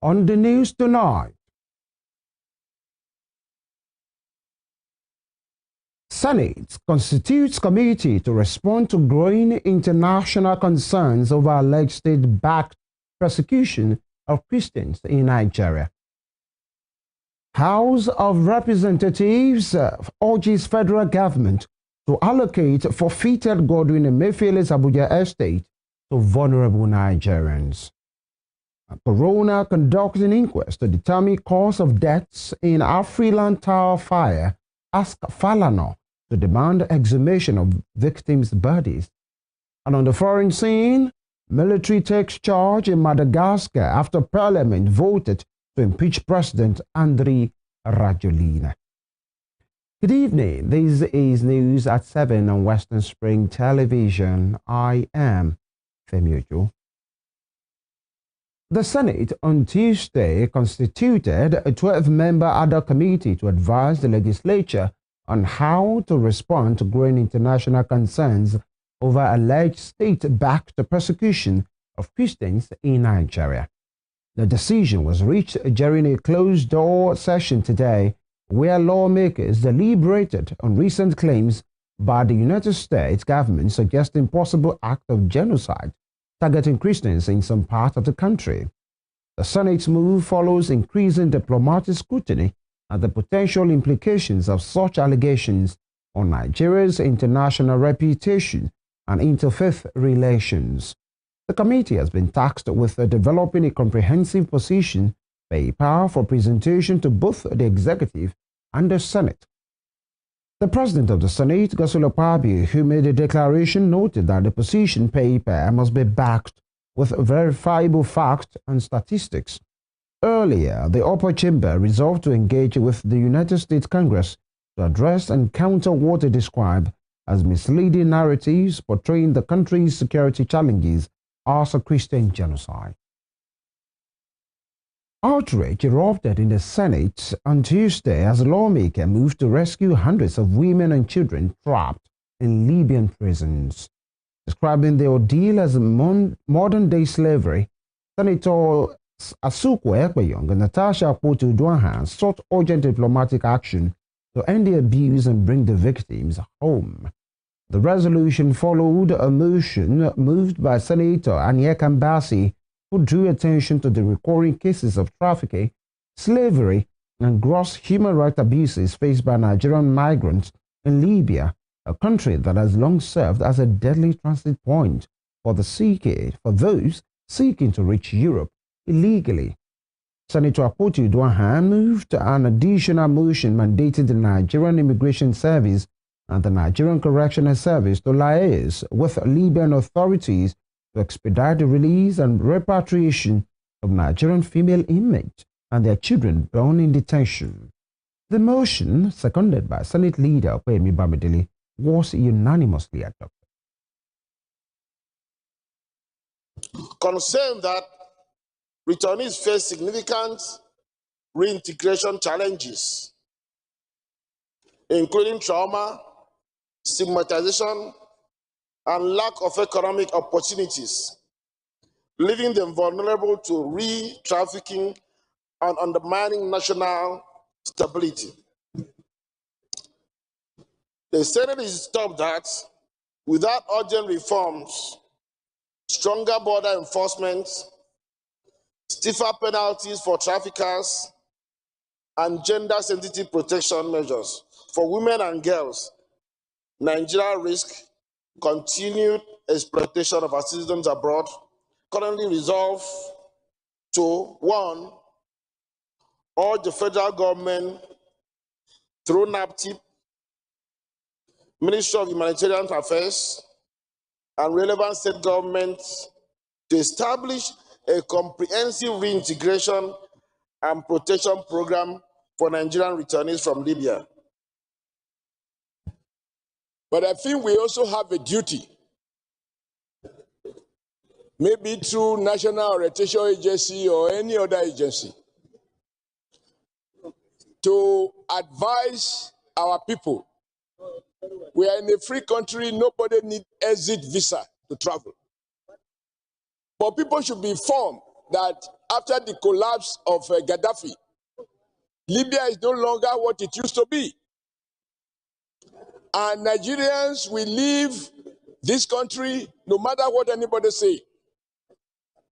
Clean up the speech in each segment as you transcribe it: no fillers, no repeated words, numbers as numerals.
On the news tonight, Senate Constitutes committee to respond to growing international concerns over alleged state-backed persecution of Christians in Nigeria. House of Representatives urges federal government to allocate forfeited Godwin Emefiele's Abuja estate to vulnerable Nigerians. Coroner conducts an inquest to determine cause of deaths in Afriland Tower fire, ask Falana to demand exhumation of victims' bodies. And on the foreign scene, military takes charge in Madagascar after parliament voted to impeach President Andry Rajoelina. Good evening. This is news at 7 on Western Spring Television. I am Femi Ojo. The Senate on Tuesday constituted a 12-member ad hoc committee to advise the legislature on how to respond to growing international concerns over alleged state-backed persecution of Christians in Nigeria. The decision was reached during a closed-door session today where lawmakers deliberated on recent claims by the United States government suggesting possible act of genocide targeting Christians in some part of the country. The Senate's move follows increasing diplomatic scrutiny at the potential implications of such allegations on Nigeria's international reputation and interfaith relations. The committee has been tasked with developing a comprehensive position paper for presentation to both the executive and the Senate. The President of the Senate, Godswill Akpabio, who made a declaration, noted that the position paper must be backed with verifiable facts and statistics. Earlier, the upper chamber resolved to engage with the United States Congress to address and counter what they describe as misleading narratives portraying the country's security challenges as a Christian genocide. Outrage erupted in the Senate on Tuesday as lawmakers moved to rescue hundreds of women and children trapped in Libyan prisons. Describing the ordeal as modern-day slavery, Senator Asukwe Ekpeyong and Natasha Akpoti-Uduaghan sought urgent diplomatic action to end the abuse and bring the victims home. The resolution followed a motion moved by Senator Anyeka Mbasi, who drew attention to the recurring cases of trafficking, slavery, and gross human rights abuses faced by Nigerian migrants in Libya, a country that has long served as a deadly transit point for those seeking to reach Europe illegally. Senator Akpoti-Uduaghan moved an additional motion mandating the Nigerian Immigration Service and the Nigerian Correctional Service to liaise with Libyan authorities to expedite the release and repatriation of Nigerian female inmates and their children born in detention. The motion, seconded by Senate Leader Opeyemi Bamidele, was unanimously adopted. Concerned that returnees face significant reintegration challenges, including trauma, stigmatization, and lack of economic opportunities, leaving them vulnerable to re-trafficking and undermining national stability. The Senate is disturbed that without urgent reforms, stronger border enforcement, stiffer penalties for traffickers, and gender-sensitive protection measures for women and girls, Nigeria risks continued exploitation of our citizens abroad, currently resolved to 1. Urge the federal government through NAPTIP, Ministry of Humanitarian Affairs, and relevant state governments to establish a comprehensive reintegration and protection program for Nigerian returnees from Libya. But I think we also have a duty, maybe through National Orientation Agency or any other agency, to advise our people. We are in a free country, nobody needs exit visa to travel. But people should be informed that after the collapse of Gaddafi. Libya is no longer what it used to be. And Nigerians will leave this country no matter what anybody say.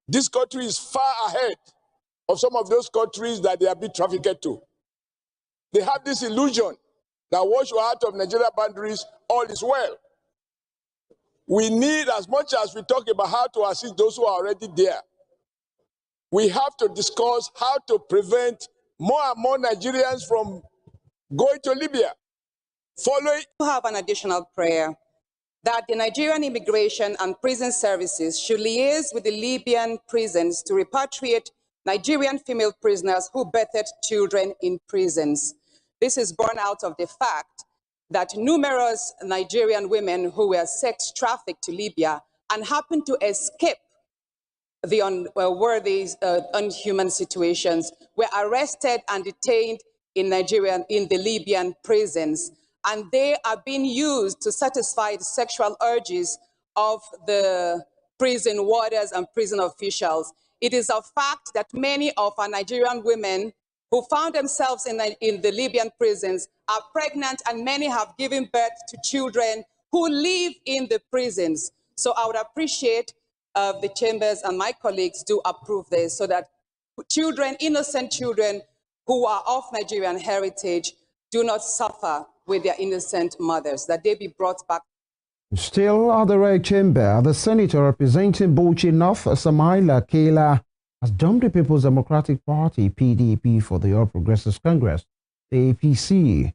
This country is far ahead of some of those countries that they have been trafficked to. They have this illusion that once you are out of Nigeria boundaries, all is well. We need, as much as we talk about how to assist those who are already there, we have to discuss how to prevent more and more Nigerians from going to Libya. Following. To have an additional prayer that the Nigerian Immigration and Prison Services should liaise with the Libyan prisons to repatriate Nigerian female prisoners who birthed children in prisons. This is born out of the fact that numerous Nigerian women who were sex trafficked to Libya and happened to escape the unworthy, unhuman situations were arrested and detained in the Libyan prisons. And they are being used to satisfy the sexual urges of the prison warders and prison officials. It is a fact that many of our Nigerian women who found themselves in the Libyan prisons are pregnant, and many have given birth to children who live in the prisons. So I would appreciate the chambers and my colleagues to approve this so that children, innocent children who are of Nigerian heritage, do not suffer with their innocent mothers, that they be brought back. Still at the Red Chamber, the senator representing Bauchi North, Samaila Kela, has dumped the People's Democratic Party, PDP, for the All Progressives Congress, the APC.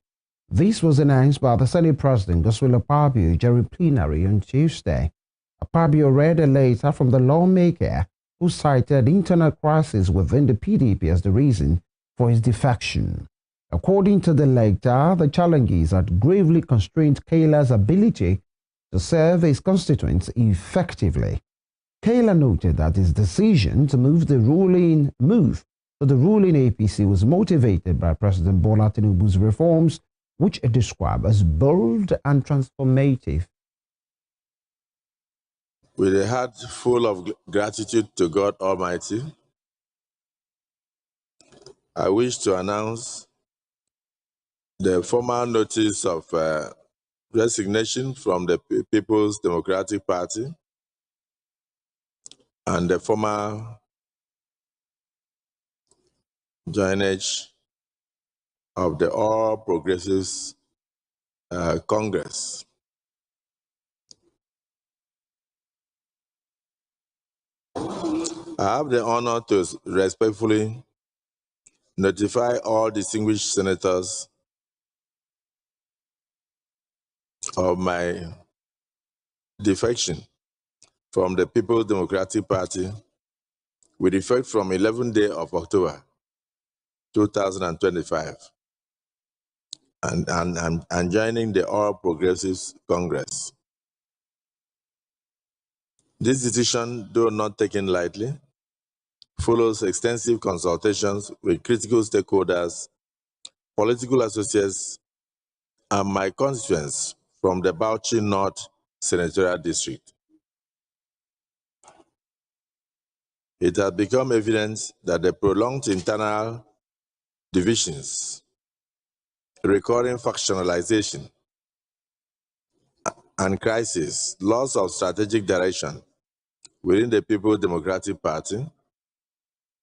This was announced by the Senate President, Godswill Akpabio, during plenary on Tuesday. Akpabio read a letter from the lawmaker who cited internal crisis within the PDP as the reason for his defection. According to the letter, the challenges had gravely constrained Kela's ability to serve his constituents effectively. Kela noted that his decision to move to the ruling APC was motivated by President Bola Tinubu's reforms, which he described as bold and transformative. With a heart full of gratitude to God Almighty, I wish to announce the formal notice of resignation from the People's Democratic Party and the formal joinage of the All Progressives Congress. I have the honor to respectfully notify all distinguished senators of my defection from the People's Democratic Party with effect from 11th day of October 2025 and joining the All Progressives Congress. This decision, though not taken lightly, follows extensive consultations with critical stakeholders, political associates, and my constituents from the Bauchi North Senatorial District. It has become evident that the prolonged internal divisions, recurring factionalization, and crisis, loss of strategic direction within the People's Democratic Party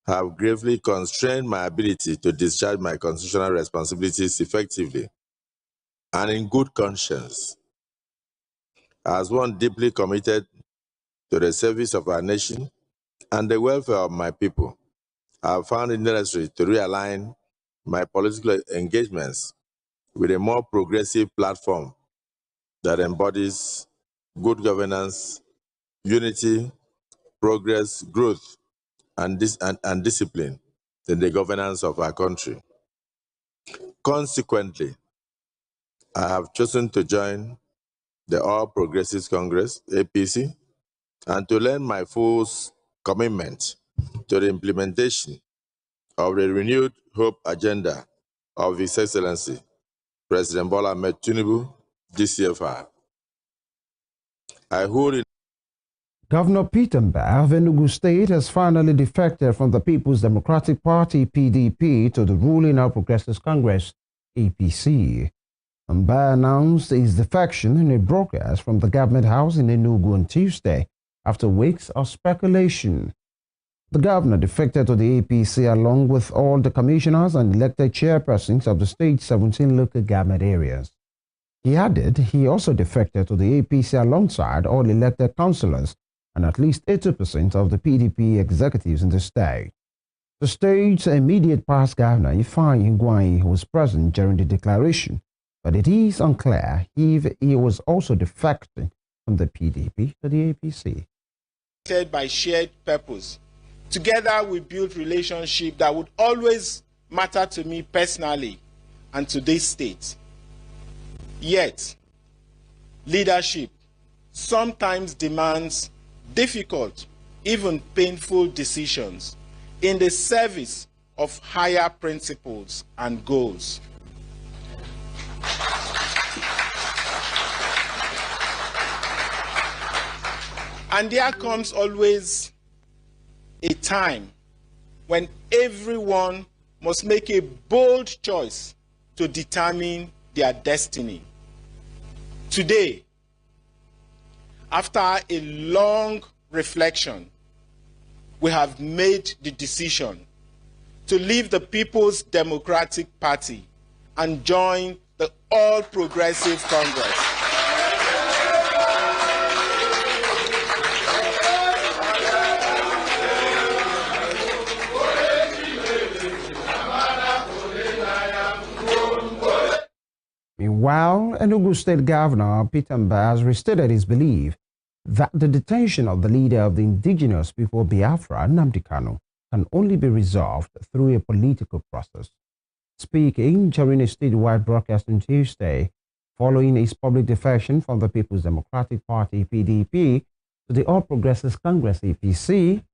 have gravely constrained my ability to discharge my constitutional responsibilities effectively and in good conscience. As one deeply committed to the service of our nation and the welfare of my people, I have found it necessary to realign my political engagements with a more progressive platform that embodies good governance, unity, progress, growth, and discipline in the governance of our country. Consequently, I have chosen to join the All Progressives Congress, APC, and to lend my full commitment to the implementation of the renewed hope agenda of His Excellency, President Bola Ahmed Tinubu, DCFR. I hold in Governor Peter Mbah of Enugu State has finally defected from the People's Democratic Party (PDP) to the ruling All Progressives Congress (APC. Mbah announced his defection in a broadcast from the government house in Enugu on Tuesday after weeks of speculation. The governor defected to the APC along with all the commissioners and elected chairpersons of the state's 17 local government areas. He added he also defected to the APC alongside all elected councillors and at least 80% of the PDP executives in the state. The state's immediate past governor, Ifeanyi Ugwuanyi, was present during the declaration, but it is unclear if he was also defecting from the PDP to the APC. By shared purpose. Together we built relationship that would always matter to me personally and to this state. Yet, leadership sometimes demands difficult, even painful decisions in the service of higher principles and goals. And there comes always a time when everyone must make a bold choice to determine their destiny. Today, after a long reflection, we have made the decision to leave the People's Democratic Party and join the All Progressive Congress. Meanwhile, Enugu State Governor Peter Mbah has restated his belief that the detention of the leader of the indigenous people Biafra, Nnamdi Kanu, can only be resolved through a political process. Speaking during a statewide broadcast on Tuesday, following his public defection from the People's Democratic Party (PDP) to the All Progressives Congress (APC),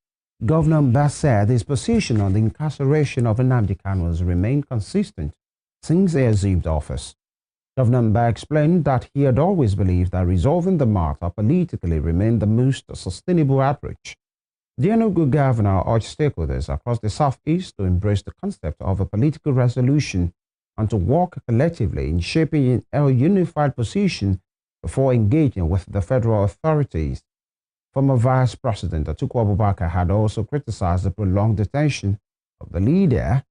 Governor Mbah said his position on the incarceration of Nnamdi Kanu has remained consistent since he assumed office. Governor Mbah explained that he had always believed that resolving the matter politically remained the most sustainable approach. The Enugu governor urged stakeholders across the southeast to embrace the concept of a political resolution and to work collectively in shaping a unified position before engaging with the federal authorities. Former Vice President Atiku Abubakar had also criticized the prolonged detention of the leader,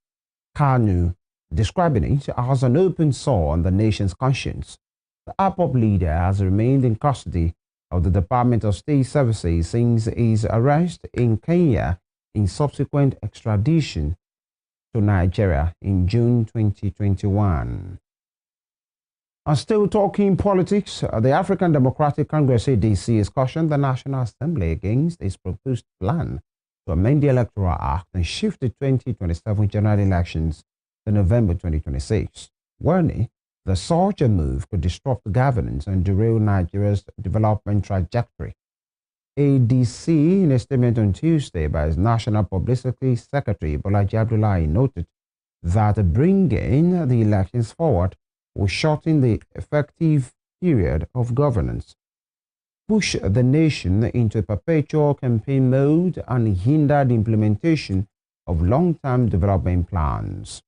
Kanu, describing it as an open sore on the nation's conscience. The APOP leader has remained in custody of the Department of State Services since his arrest in Kenya in subsequent extradition to Nigeria in June 2021. And still talking politics, the African Democratic Congress ADC has cautioned the National Assembly against its proposed plan to amend the Electoral Act and shift the 2027 general elections to November 2026, warning that such a move could disrupt governance and derail Nigeria's development trajectory. ADC, in a statement on Tuesday by its National Publicity Secretary Bolaji Abdullahi, noted that bringing the elections forward will shorten the effective period of governance, push the nation into a perpetual campaign mode, and hinder the implementation of long-term development plans.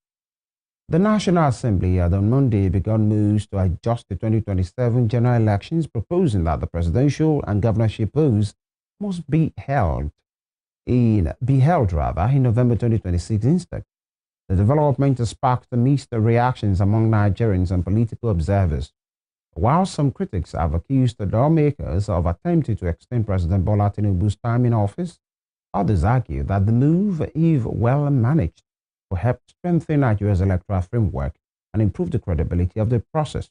The National Assembly had on Monday begun moves to adjust the 2027 general elections, proposing that the presidential and governorship polls must be held in November 2026 instead. The development has sparked mixed reactions among Nigerians and political observers. While some critics have accused the lawmakers of attempting to extend President Bola Tinubu's time in office, others argue that the move, if well managed, will help strengthen Nigeria's electoral framework and improve the credibility of the process.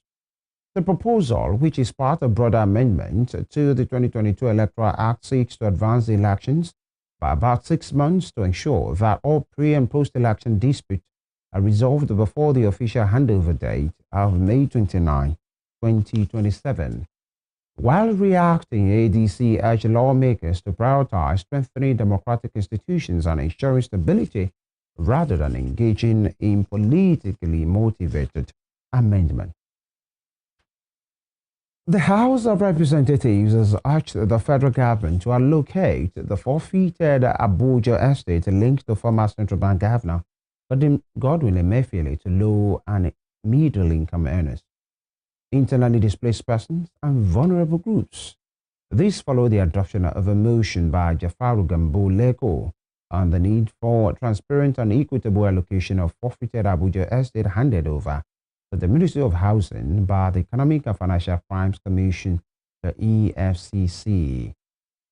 The proposal, which is part of a broader amendment to the 2022 Electoral Act, seeks to advance the elections by about 6 months to ensure that all pre- and post-election disputes are resolved before the official handover date of May 29, 2027. While reacting, ADC urged lawmakers to prioritize strengthening democratic institutions and ensuring stability rather than engaging in politically motivated amendment. The House of Representatives has urged the federal government to allocate the forfeited Abuja estate linked to former central bank governor Godwin Emefiele to low and middle-income earners, internally displaced persons, and vulnerable groups. This followed the adoption of a motion by Jafaru Gambo Leko on the need for transparent and equitable allocation of forfeited Abuja estate handed over to the Ministry of Housing by the Economic and Financial Crimes Commission, the EFCC.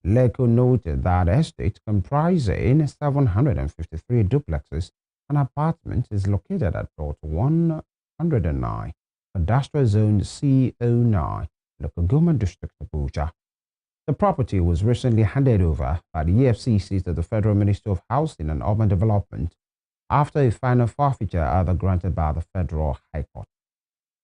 Leko noted that estate comprising 753 duplexes and apartments is located at plot 109, Cadastral Zone C09, Local Government District Abuja. The property was recently handed over by the EFCC to the Federal Ministry of Housing and Urban Development after a final forfeiture order granted by the Federal High Court.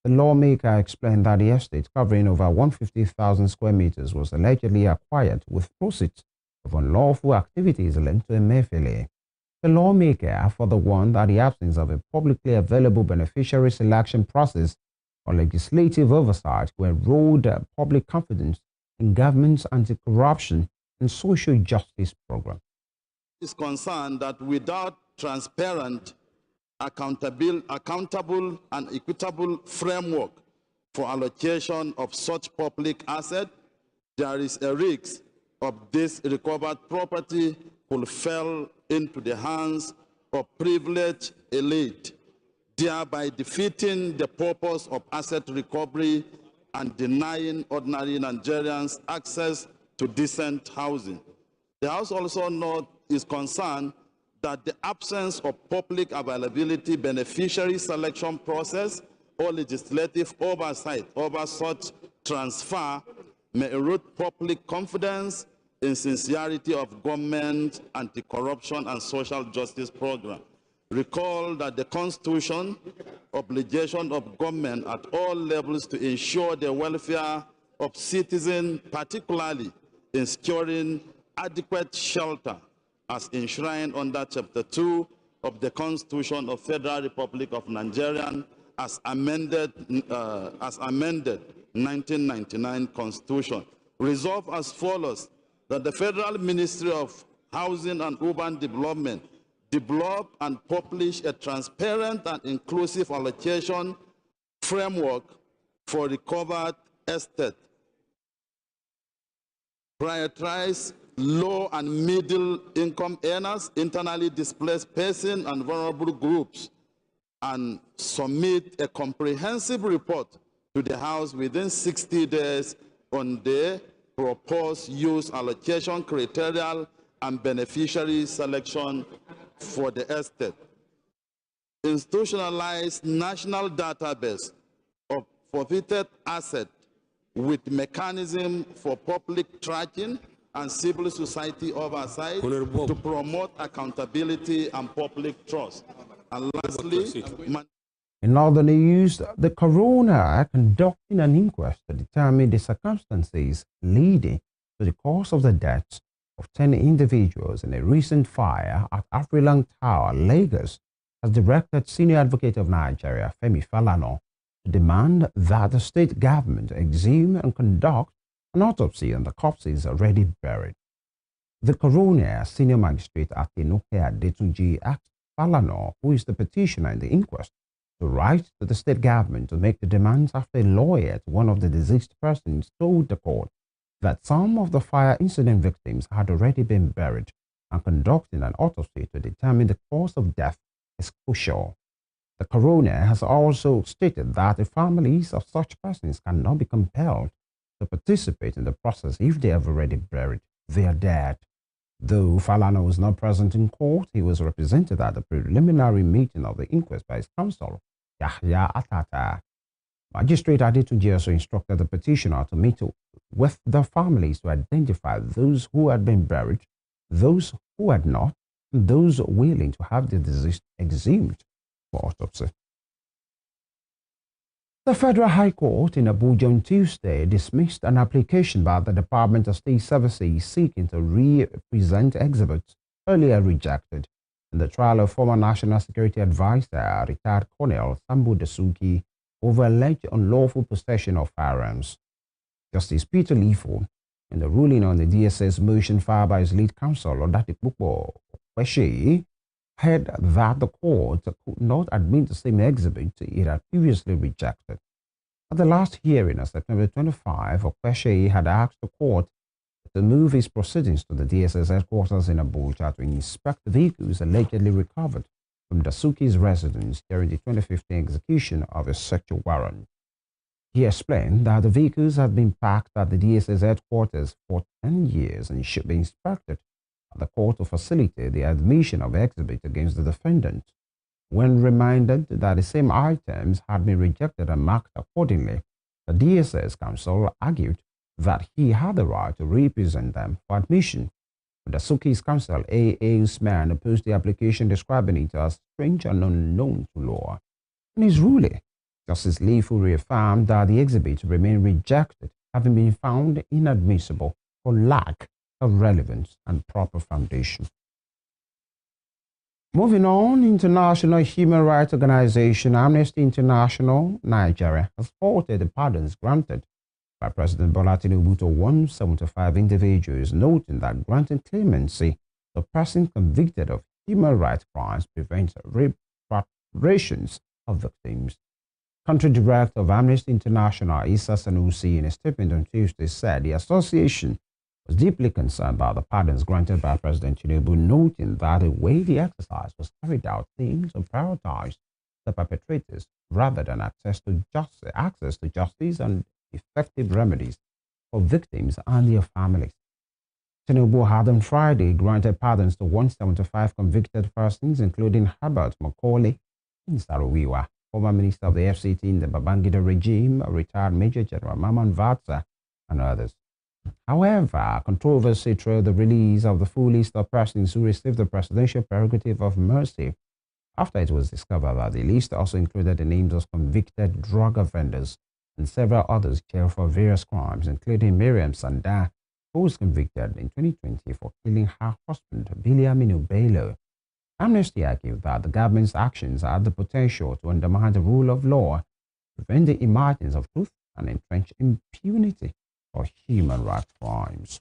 The lawmaker explained that the estate, covering over 150,000 square meters, was allegedly acquired with proceeds of unlawful activities linked to Emefiele. The lawmaker further warned that the absence of a publicly available beneficiary selection process or legislative oversight will erode public confidence in government's anti-corruption and social justice program. Is concerned that without transparent, accountable and equitable framework for allocation of such public asset, there is a risk of this recovered property will fall into the hands of privileged elite, thereby defeating the purpose of asset recovery and denying ordinary Nigerians access to decent housing. The House also is concerned that the absence of public availability beneficiary selection process or legislative oversight over such transfer may erode public confidence in sincerity of government anti-corruption and social justice program. Recall that the Constitution obligation of government at all levels to ensure the welfare of citizens, particularly in securing adequate shelter, as enshrined under Chapter 2 of the Constitution of Federal Republic of Nigeria, as amended 1999 Constitution. Resolved as follows: that the Federal Ministry of Housing and Urban Development develop and publish a transparent and inclusive allocation framework for recovered estate, prioritize low and middle income earners, internally displaced persons, and vulnerable groups, and submit a comprehensive report to the House within 60 days on the proposed use allocation criteria and beneficiary selection for the estate. Institutionalized national database of forfeited assets with mechanism for public tracking and civil society oversight to promote accountability and public trust. And lastly, in other news, the coroner are conducting an inquest to determine the circumstances leading to the cause of the deaths of 10 individuals in a recent fire at Afrilang Tower, Lagos, has directed Senior Advocate of Nigeria, Femi Falana, to demand that the state government exhume and conduct an autopsy on the corpses already buried. The coroner, Senior Magistrate Atenoke Adetunji, asked Falana, who is the petitioner in the inquest, to write to the state government to make the demands after a lawyer to one of the deceased persons told the court that some of the fire incident victims had already been buried, and conducting an autopsy to determine the cause of death is crucial. The coroner has also stated that the families of such persons cannot be compelled to participate in the process if they have already buried their dead. Though Falana was not present in court, he was represented at the preliminary meeting of the inquest by his counsel, Yahya Atata. Magistrate Adetunji also instructed the petitioner to meet with the families to identify those who had been buried, those who had not, and those willing to have the deceased exhumed for autopsy. The Federal High Court in Abuja on Tuesday dismissed an application by the Department of State Services seeking to re-present exhibits earlier rejected in the trial of former National Security Advisor, retired Colonel Sambo Dasuki, over alleged unlawful possession of firearms. Justice Peter Lifo, in the ruling on the DSS motion filed by his lead counsel, Odatipopo Kweshe, held that the court could not admit the same exhibit it had previously rejected. At the last hearing on September 25, Kweshe had asked the court to move his proceedings to the DSS headquarters in Abuja to inspect vehicles allegedly recovered from Dasuki's residence during the 2015 execution of a sexual warrant. He explained that the vehicles had been parked at the DSS headquarters for 10 years and should be inspected at the court to facilitate the admission of exhibits against the defendant. When reminded that the same items had been rejected and marked accordingly, the DSS counsel argued that he had the right to represent them for admission. Dasuki's counsel, A. Usman, opposed the application, describing it as strange and unknown to law. In his ruling, Justice Lifo reaffirmed that the exhibits remain rejected, having been found inadmissible for lack of relevance and proper foundation. Moving on, international human rights organization Amnesty International Nigeria has faulted the pardons granted by President Bola Tinubu to 175 individuals, noting that granting clemency to person convicted of human rights crimes prevents reparations of victims. Country Director of Amnesty International, Issa Sanusi, in a statement on Tuesday, said the association was deeply concerned about the pardons granted by President Tinubu, noting that the way the exercise was carried out seems to prioritize the perpetrators rather than access to justice and effective remedies for victims and their families. Tinubu had on Friday granted pardons to 175 convicted persons, including Herbert Macaulay in Sarowiwa, former minister of the FCT in the Babangida regime, retired Major General Maman Vatsa, and others. However, controversy trailed the release of the full list of persons who received the presidential prerogative of mercy after it was discovered that the list also included the names of convicted drug offenders and several others jailed for various crimes, including Miriam Sanda, who was convicted in 2020 for killing her husband, Biliaminu Bello. Amnesty argued that the government's actions had the potential to undermine the rule of law, prevent the emergence of truth, and entrench impunity for human rights crimes.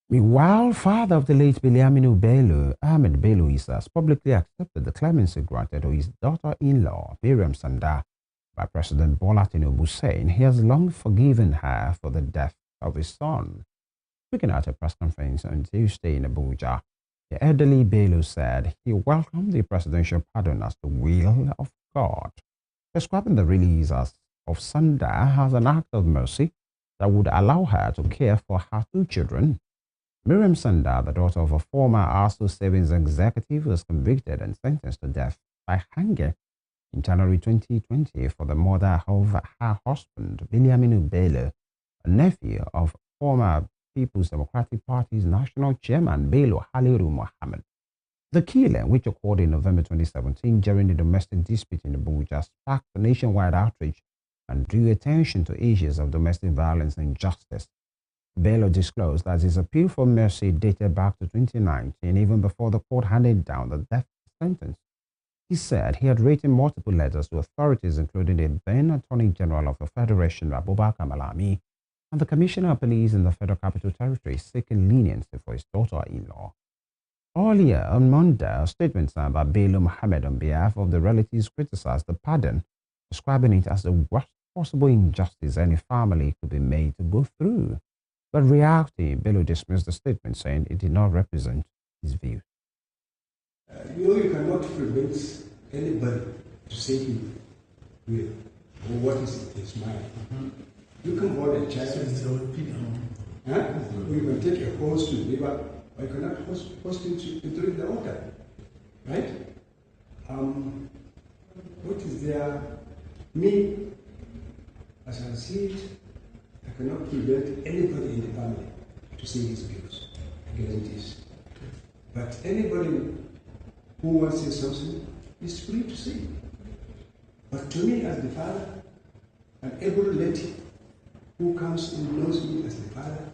Meanwhile, father of the late Biliaminu Bello, Ahmed Bello Issa, has publicly accepted the clemency granted to his daughter-in-law, Miriam Sanda, by President Bola Tinubu, saying he has long forgiven her for the death of his son. Speaking at a press conference on Tuesday in Abuja, the elderly Bello said he welcomed the presidential pardon as the will of God, describing the release of Sanda as an act of mercy that would allow her to care for her two children. Miriam Sanda, the daughter of a former ASU savings executive, was convicted and sentenced to death by hanging in January 2020 for the murder of her husband, Biliaminu Bello, a nephew of former People's Democratic Party's national chairman, Bello Haliru Mohammed. The killing, which occurred in November 2017 during the domestic dispute in Abuja, sparked nationwide outrage and drew attention to issues of domestic violence and justice. Bello disclosed that his appeal for mercy dated back to 2019, even before the court handed down the death sentence. He said he had written multiple letters to authorities, including the then Attorney General of the Federation, Abubakar Malami, and the Commissioner of Police in the Federal Capital Territory, seeking leniency for his daughter-in-law. Earlier on Monday, a statement signed by Bello Mohammed on behalf of the relatives criticized the pardon, describing it as the worst possible injustice any family could be made to go through. But in reality, Bello dismissed the statement, saying it did not represent his views. You cannot prevent anybody to say he will or what is in his mind. You can hold a child. You can take a horse to the river, but you cannot force him to drink the water. Right? What is there? Me, as I see it, I cannot prevent anybody in the family to say his views against this. But anybody who wants to say something is free to say. But to me, as the father, I'm able to let him who comes and knows me as the father,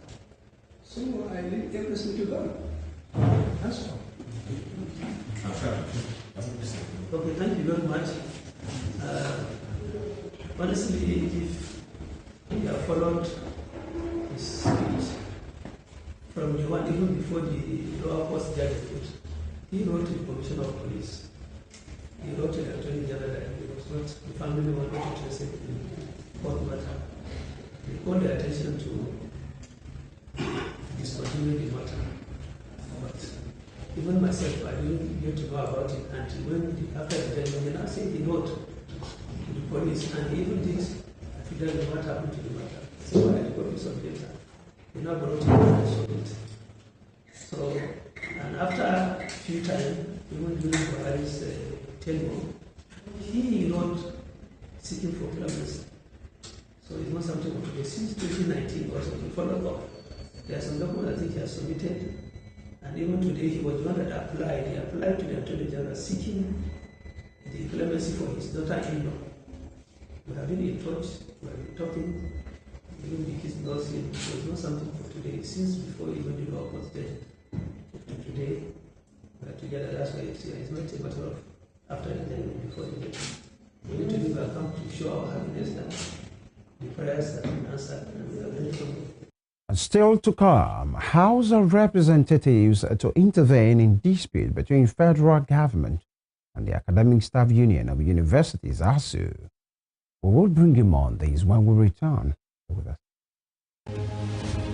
so I leave everything to God. That's all. Okay, thank you very much. Honestly, if We have followed his speech from the one even before the lower court judgment. He wrote to the Commissioner of Police. He wrote to the Attorney General that he was not, the family was not interested in the court matter. He called the attention to discontinue the matter. But even myself, I didn't get to know about it until when, after the judgment, I sent the note to the police, and even this, I figured what happened to the matter. So I had a copy of data. They now brought it and showed it. So, and after a few times, even during Buhari's tenure, he wrote seeking for clemency. So it's not something of today. Since 2019, also he followed up. There are some documents I think he has submitted, and even today he was the one that applied. He applied to the Attorney General seeking the clemency for his daughter-in-law. We have been in touch, we have been talking, even the kids not saying so it's not something for today. Since before even the law was dead, to today, we are together. That's why it's not a matter of after the day, before the day. We need to give account to show our happiness that the prayers have been answered and we are very thankful. Still to come, House of Representatives to intervene in dispute between federal government and the Academic Staff Union of Universities, ASU. We will bring you more on these when we return. Stay with us.